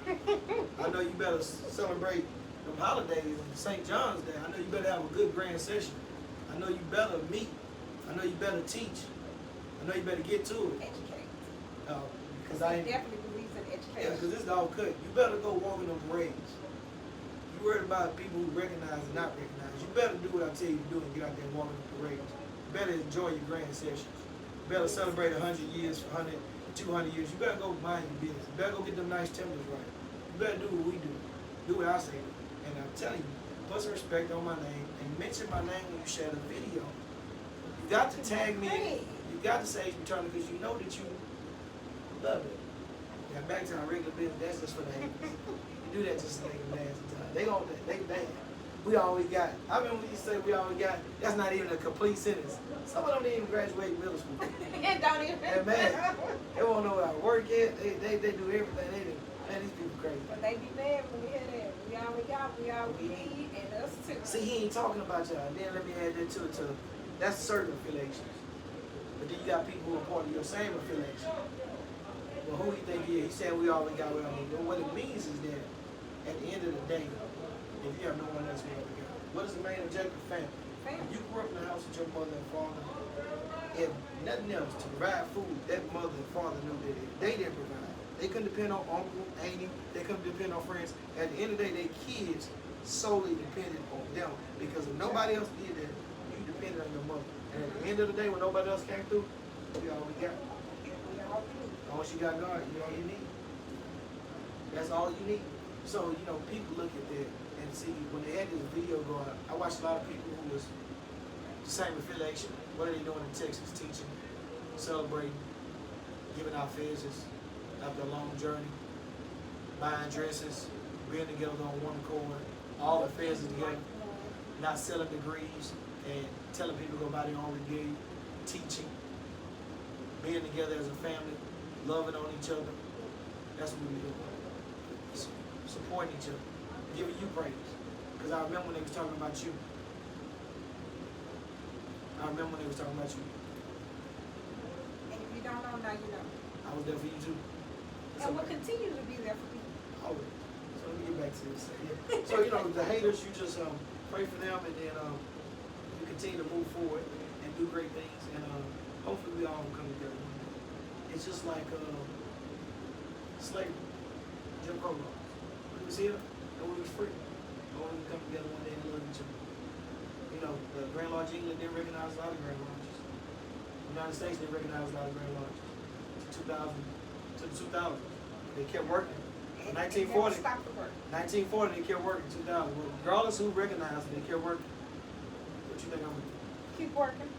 Speaker 2: I know you better celebrate them holidays and St. John's Day. I know you better have a good grand session. I know you better meet. I know you better teach. I know you better get to it.
Speaker 1: Educate.
Speaker 2: Because I
Speaker 1: definitely believes in education.
Speaker 2: Yeah, because this is all cut. You better go walk in them parades. You worried about people who recognize and not recognize. You better do what I tell you to do and get out there and walk in the parades. You better enjoy your grand sessions. You better celebrate 100 years, 100, 200 years. You better go mind your business. You better go get them nice timbers right. You better do what we do. Do what I say. And I'm telling you, put some respect on my name and mention my name when you share the video. You got to tag me. You got to say Eternal because you know that you love it. Now back to our regular business, that's just for the haters. You do that just to make them mad sometimes. They bad. We always got. I remember when you say we always got, that's not even a complete sentence. Some of them didn't even graduate middle school.
Speaker 1: Don't even.
Speaker 2: And man, they won't know how to work it. They do everything. They do. Man, these people crazy.
Speaker 1: But they be mad when we hear that. We all we got, we all we need, and us too.
Speaker 2: See, he ain't talking about y'all. Then let me add that to it too. That's certain affiliations. But then you got people who are part of your same affiliation. Well, who you think he is? He said we always got what I mean. But what it means is that at the end of the day, if you have no one else, we always got. What is the main objective? Family. If you grew up in the house with your mother and father, if nothing else, to provide food, that mother and father knew that if they didn't provide, they couldn't depend on uncle, auntie, they couldn't depend on friends. At the end of the day, their kids solely depended on them. Because if nobody else did that, you depended on your mother. And at the end of the day, when nobody else came through, we all we got. Once you got God, you all you need. That's all you need. So, you know, people look at that and see, when they had this video going, I watched a lot of people who was the same affiliation. What are they doing in Texas? Teaching, celebrating, giving out phases after a long journey, buying dresses, being together on one accord, all the phases together, not selling degrees and telling people to go buy their own degree, teaching, being together as a family, loving on each other. That's what we do. Supporting each other, giving you praise. Because I remember when they was talking about you. And
Speaker 1: if you don't know, now you know.
Speaker 2: I was there for you too.
Speaker 1: And we'll continue to be there for people.
Speaker 2: Always. So let me get back to this. Yeah. So, you know, the haters, you just pray for them and then you continue to move forward and do great things. And hopefully we all come together one day. It's just like slavery, Jim Crow laws. We was here and we was free. But when we come together one day and love each other. You know, the Grand Lodge England didn't recognize a lot of Grand Lodges. The United States didn't recognize a lot of Grand Lodges. To the 2000s. They kept working. 1940. 1940, they kept working. 2000. Well, regardless who recognized them, they kept working. What you think I'm gonna do?
Speaker 1: Keep working.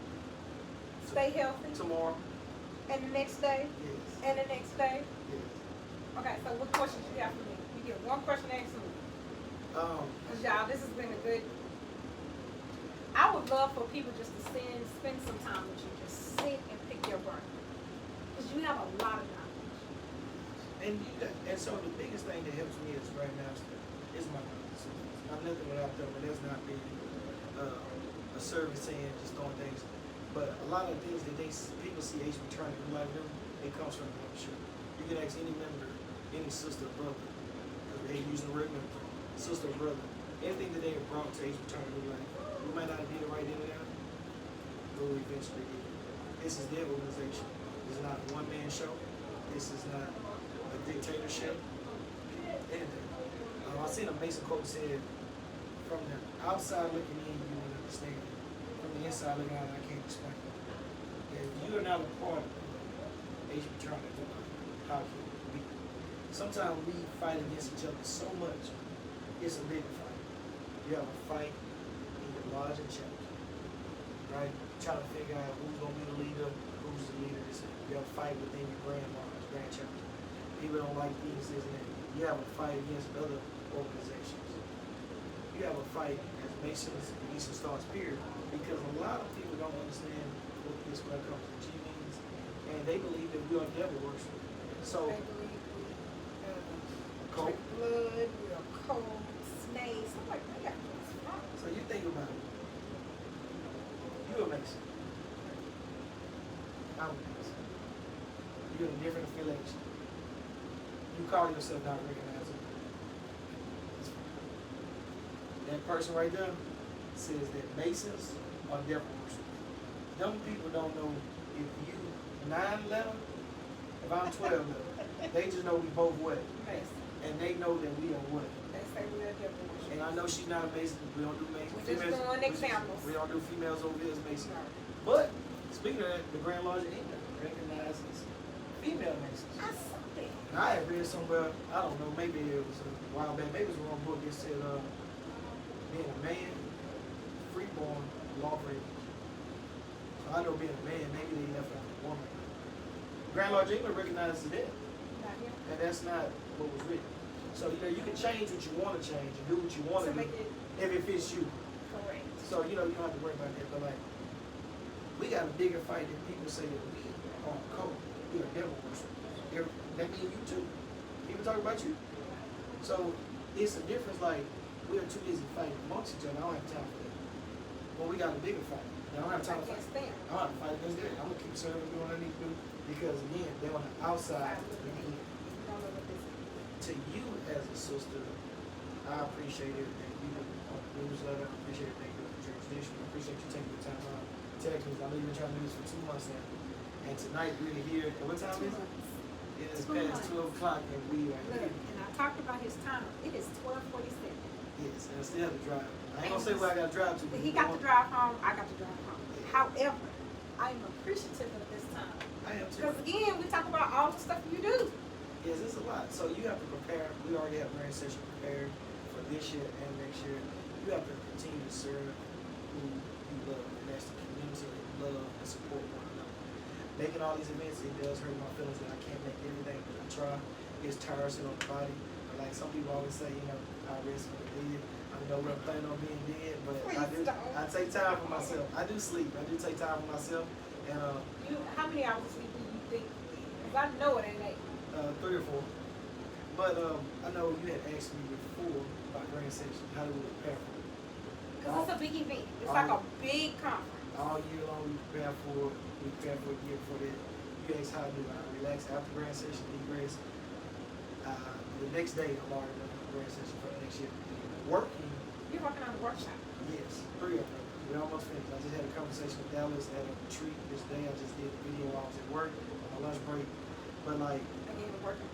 Speaker 1: Stay healthy.
Speaker 2: Tomorrow.
Speaker 1: And the next day.
Speaker 2: Yes.
Speaker 1: And the next day.
Speaker 2: Yes.
Speaker 1: Okay, so what questions you got for me? You get one question to ask me. Because y'all, this has been a good. I would love for people just to spend some time with you. Just sit and pick your brain. Because you have a lot of knowledge.
Speaker 2: And so the biggest thing that helps me as Grandmaster is my knowledge. I'm nothing without them, and that's not being a service saying just throwing things. But a lot of things that people see H returning in life, it comes from membership. You can ask any member, any sister or brother, because they using the word member, sister or brother, anything that they have brought to H returning in life. We might not be the right in there, will eventually get there. This is their organization. This is not a one-man show. This is not a dictatorship. Anything. I seen a Mason quote said, from the outside looking in, you won't understand. From the inside looking out, I can't explain. If you are not a part of HB Charlie, how can you be? Sometimes we fight against each other so much, it's a big fight. You have a fight in your lodge and chapter, right? Trying to figure out who's going to be the leader, who's the leader. You have a fight within your grand lodge, grand chapter. People don't like these, isn't it? You have a fight against other organizations. You have a fight as Masons and Eastern Stars, period, because a lot of people don't understand what this when it comes to G means, and they believe that we are devil worship. So,
Speaker 1: They believe we
Speaker 2: cold.
Speaker 1: drink blood, we are cold, snakes. I'm like, man, what's wrong?
Speaker 2: So you think about it. You a Mason. I'm a Mason. You're in a different affiliation. You call yourself not recognizable. That person right there says that Masons are devil worshipers. Them people don't know if you 9'11", if I'm 12'11". They just know we both what?
Speaker 1: Mason.
Speaker 2: And they know that we are what?
Speaker 1: They say we are devil worshipers.
Speaker 2: And I know she's not a Mason. We don't do Mason.
Speaker 1: We're just doing examples.
Speaker 2: We don't do females over here as Mason.
Speaker 1: No.
Speaker 2: But speaking of that, the Grand Lodge of England recognizes female Masons.
Speaker 1: I saw that.
Speaker 2: And I had read somewhere, I don't know, maybe it was a while back, maybe it was one book that said being a man, freeborn, lawbreaker. So I know being a man, maybe they left out a woman. Grand Lodge of England recognizes that.
Speaker 1: Not here.
Speaker 2: And that's not what was written. So you can change what you want to change and do what you want to
Speaker 1: To
Speaker 2: do
Speaker 1: make it
Speaker 2: if it fits you.
Speaker 1: correct.
Speaker 2: So you don't have to worry about that. But like, we got a bigger fight than people say that we are cold. We are devil worshipers. That means you too. People talk about you. So it's a difference. Like, we're too busy fighting amongst each other. I don't have time for that. But we got a bigger fight. I don't have time to fight.
Speaker 1: Against them.
Speaker 2: I don't have to fight against them. I'm gonna keep serving, doing what I need to do, because again, they're on the outside looking in.
Speaker 1: Don't know what this is.
Speaker 2: To you as a sister, I appreciate everything you do on the newsletter. I appreciate everything you do on the church tradition. I appreciate you taking the time out to text me. I know you've been trying to do this for 2 months now. And tonight we're here. And what time is it? It is past 12 o'clock and we are
Speaker 1: Look,
Speaker 2: here.
Speaker 1: and I talked about his time. It is 12:47.
Speaker 2: Yes, and I still have to drive. I ain't gonna say where I gotta drive to. but
Speaker 1: He got to drive home. I got to drive home. However, I'm appreciative of this time.
Speaker 2: I am too.
Speaker 1: Because again, we talk about all the stuff you do.
Speaker 2: Yes, it's a lot. So you have to prepare. We already have grand session prepared for this year and next year. You have to continue to serve who you love, and that's the community that you love and support one another. Making all these events, it does hurt my feelings that I can't make everything, but I try. It's tiresome on the body. But like some people always say, I rest for the dead. I know we're planning on being dead, but I take time for myself. I do sleep. I do take time for myself. And
Speaker 1: How many hours of sleep do you think? Because I know it ain't 8.
Speaker 2: 3 or 4. But I know you had asked me before about grand session. How do we prepare for it?
Speaker 1: Because it's a big event. It's like a big conference.
Speaker 2: All year long we prepare for a year before that. You asked how do I relax after grand session, egress. The next day I'm already running a grand session for the next year. Working.
Speaker 1: You're working on a workshop.
Speaker 2: Yes, 3 of them. We're almost finished. I just had a conversation with Dallas at a retreat this day. I just did a video while I was at work on my lunch break. But like
Speaker 1: Again, working.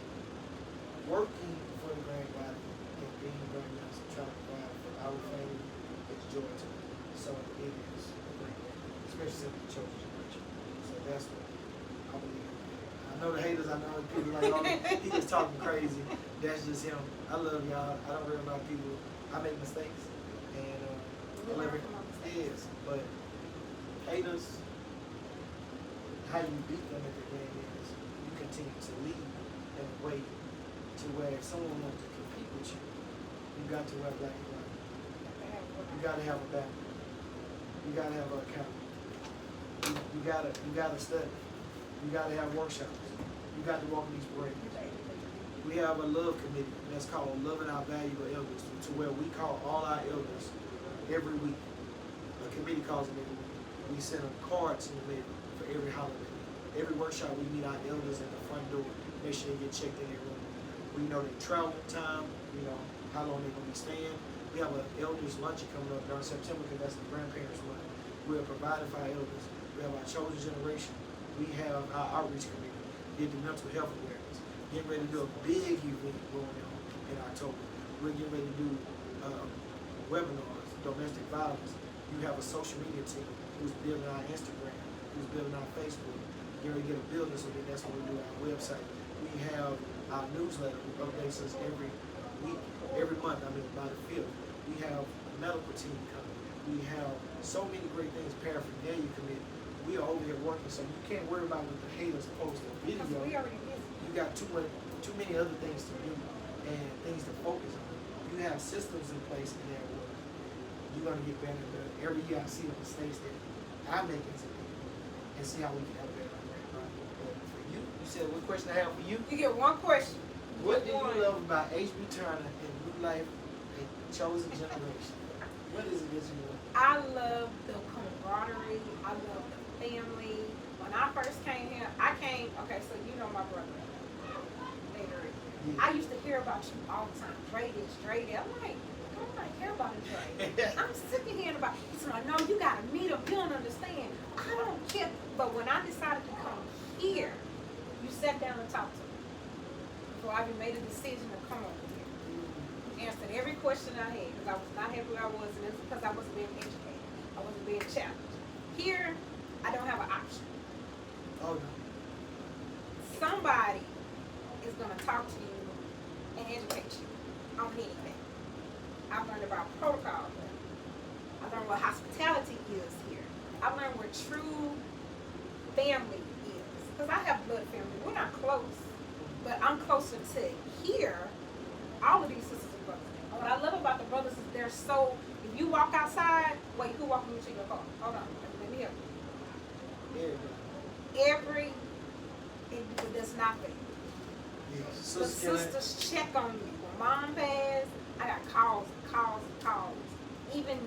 Speaker 2: working for the grand body and being very nice and trying to provide for our family is joy to me. So it is a great day, especially since the children's generation. So that's what I believe in. I know the haters, I know people like, oh, he just talking crazy. That's just him. I love y'all. I don't worry about people. I make mistakes. And I love it. Yes, but haters, how you beat them at the game is you continue to lead in a way to where if someone wants to compete with you, you got to wear black and white. You got to have a back. You got to have an account. You gotta study. You got to have workshops. You got to walk these parades. We have a love committee that's called Loving Our Valuable Elders, to where we call all our elders every week. A committee calls them every week. We send them cards in the mail for every holiday. Every workshop we meet our elders at the front door. Make sure they get checked in their room. We know their travel time, how long they're going to be staying. We have an elders luncheon coming up during September because that's the grandparents' month. We're providing for our elders. We have our chosen generation. We have our outreach committee. Did the mental health awareness. Getting ready to do a big event going on in October. We're getting ready to do webinars, domestic violence. You have a social media team who's building our Instagram, who's building our Facebook. Getting ready to get a building, so then that's when we do our website. We have our newsletter who updates us every week, every month, by the 5th. We have a medical team coming. We have so many great things, paraphernalia committee. We are over here working, so you can't worry about what the haters post on video.
Speaker 1: We already busy.
Speaker 2: You got too many other things to do and things to focus on. You have systems in place in there where you're gonna get better. Every year I see the mistakes that I make as a people and see how we can help better. But for you, you said what question I have for you?
Speaker 1: You get one question.
Speaker 2: What do you love about H.B. Turner and New Life and Chosen Generation? What is it that you love?
Speaker 1: I love the camaraderie. I love the family. When I first came here, okay, so you know my brother. Later.
Speaker 2: Yeah.
Speaker 1: I used to hear about you all the time. Dre this, Dre that. I'm like, I don't like care about it, Dre. I'm sick of hearing about it. He said, no, you gotta meet him. You don't understand. I don't care. But when I decided to come here, you sat down and talked to me. So I made a decision to come over here. Answered every question I had because I was not happy where I was, and it's because I wasn't being educated. I wasn't being challenged. Here, I don't have an option.
Speaker 2: Oh no.
Speaker 1: Somebody is going to talk to you and educate you on anything. I've learned about protocol. I learned what hospitality is here. I learned what true family is. Because I have blood family. We're not close, but I'm closer to here. All of these sisters and brothers. And what I love about the brothers is they're so, if you walk outside, wait, who walking with you in your car? Hold on, let me help you. Every individual that's not there.
Speaker 2: Yes.
Speaker 1: The sisters check on you. When mom passed, I got calls. Even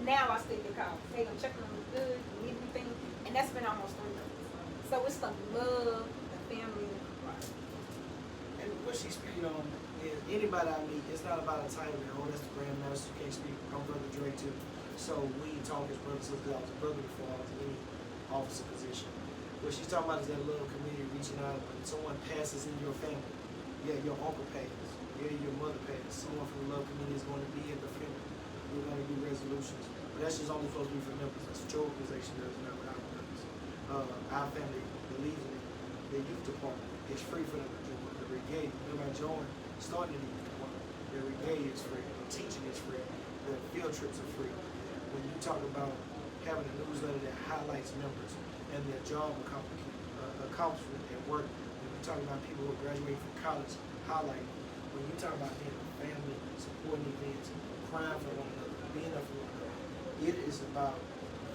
Speaker 1: now I still get calls. Hey, I'm checking on you good, you need anything? And that's been almost 3 months. So it's the love, the family, and the camaraderie.
Speaker 2: And what she's speaking on is anybody I meet, it's not about a title, oh, that's the grandmaster, you can't speak, I'm Brother Dre too. So we talk as brothers and sisters. I was a brother before I was in any officer position. What she's talking about is that little community reaching out when someone passes in your family. Yeah, your uncle passed. Yeah, your mother passed. Someone from the love community is going to be at the funeral. We're going to do resolutions. But that's just only supposed to be for members. That's what your organization does, not what our members. Our family believes in it. The youth department, it's free for them to join. The brigade, remember I joined, starting the youth department. The brigade is free. The teaching is free. The field trips are free. When you talk about having a newsletter that highlights members and their job accomplishment at work, when you talk about people who graduate from college, highlighting. When you talk about being a family, supporting events, crying for one another, being there for one another, it is about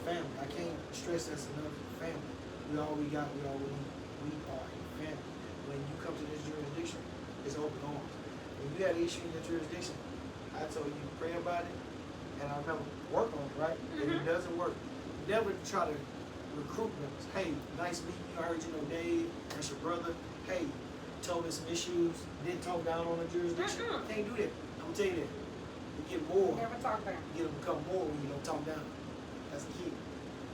Speaker 2: family. I can't stress this enough. Family. We all we got, we all we need. We are a family. When you come to this jurisdiction, it's open arms. When you had an issue in your jurisdiction, I told you pray about it, and I remember work on it, right? If it doesn't work, never try to recruit members. Hey, nice meeting you. I heard you know Dave, that's your brother. Hey, told me some issues, didn't talk down on the jurisdiction. Can't do that. I'm gonna tell you that. You get more.
Speaker 1: Never talk down.
Speaker 2: You get them to come more when you don't talk down. That's the key.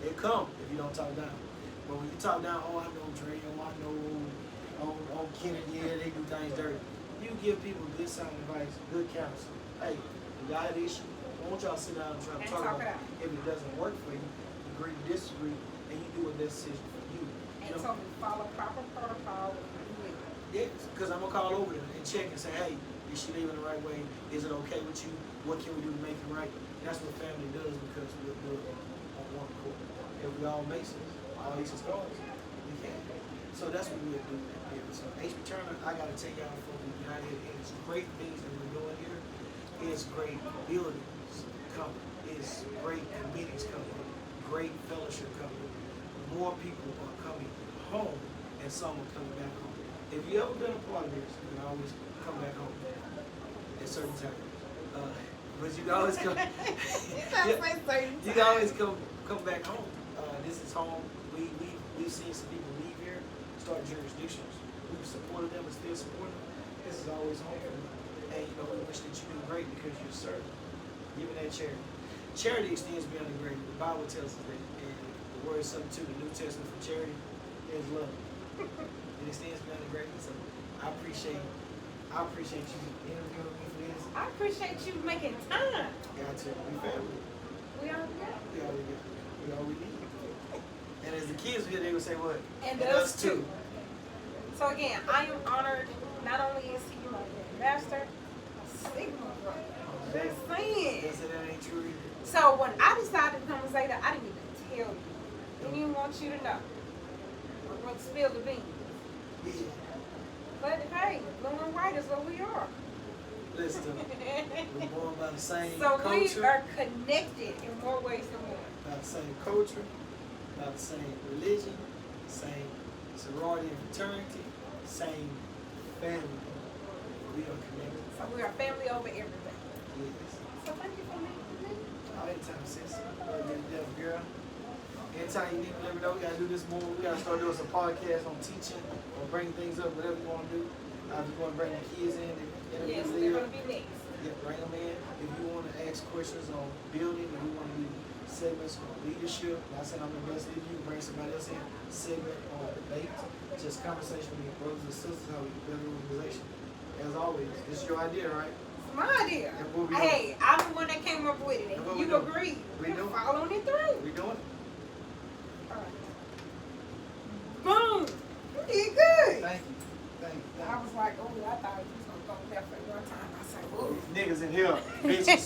Speaker 2: They come if you don't talk down. But when you talk down, oh, I know Dre, oh, I know, oh, Kennedy, yeah, they do things dirty. You give people good sound advice, good counsel. Hey, you got an issue, I want y'all to sit down and try to talk about it. If it doesn't work for you, agree to disagree, and you do a decision for you.
Speaker 1: And so we follow proper protocol.
Speaker 2: Yes, because I'm going to call over them and check and say, hey, is she leaving the right way? Is it okay with you? What can we do to make it right? That's what family does because we're built on one accord. If we all Masons, all Eastern Stars, we can. So that's what we'll do here. So H.B. Turner, I got to take y'all for the United. It's great things that we're doing here. It's great buildings coming. It's great committees coming. Great fellowship coming. More people are coming home and some are coming back home. If you ever been a part of this, you can always come back home at certain times. But you can always come. You can always come back home. This is home. We've seen some people leave here, start jurisdictions. We've supported them and still support them. This is always home for them. And you know, we wish that you do great because you're serving. Giving that charity. Charity extends beyond the grave. The Bible tells us that word substitute, the New Testament for charity is love. It extends beyond the greatness. So I appreciate you interviewing me for this.
Speaker 1: I appreciate you making time.
Speaker 2: Got to. We family.
Speaker 1: We all together.
Speaker 2: We all we got. We all we need. And as the kids here, they would say what?
Speaker 1: And us too. So again, I am honored not only is he my master, a Sigma brother. Just saying.
Speaker 2: They said that ain't true either.
Speaker 1: So when I decided to come and say that, I didn't even tell you. Didn't even want you to know. I want to spill the beans.
Speaker 2: Yeah.
Speaker 1: But hey, blue and white is what we are.
Speaker 2: Listen, we're born by the same
Speaker 1: So
Speaker 2: culture.
Speaker 1: we are connected in more ways than one.
Speaker 2: By the same culture, by the same religion, same sorority and fraternity, same family. We are connected.
Speaker 1: So we are family over everything.
Speaker 2: Yes.
Speaker 1: So thank you for meeting me.
Speaker 2: Anytime, sis. Girl. Anytime you need to let me know, we gotta do this more. We gotta start doing some podcasts on teaching or bring things up, whatever you wanna do. I just wanna bring the kids in and
Speaker 1: Yes,
Speaker 2: interview
Speaker 1: they're
Speaker 2: them.
Speaker 1: going to be next.
Speaker 2: Yeah, bring them in. If you wanna ask questions on building, if you wanna do segments on leadership, not saying I'm the best leader, you can bring somebody else in. Segment on debate, just conversation with your brothers and sisters, how we can build an organization. As always, this is your idea, right?
Speaker 1: It's my idea.
Speaker 2: And what we
Speaker 1: Hey, I'm the one that came up with it,
Speaker 2: And what
Speaker 1: and
Speaker 2: we
Speaker 1: you
Speaker 2: doing?
Speaker 1: agreed.
Speaker 2: We
Speaker 1: You're
Speaker 2: doing?
Speaker 1: following it through.
Speaker 2: We doing it?
Speaker 1: All right. Boom. You did good.
Speaker 2: Thank you. Thank you.
Speaker 1: I was like, oh, I thought you was going to go there for one time. I said, oh.
Speaker 2: Niggas in here, bitches.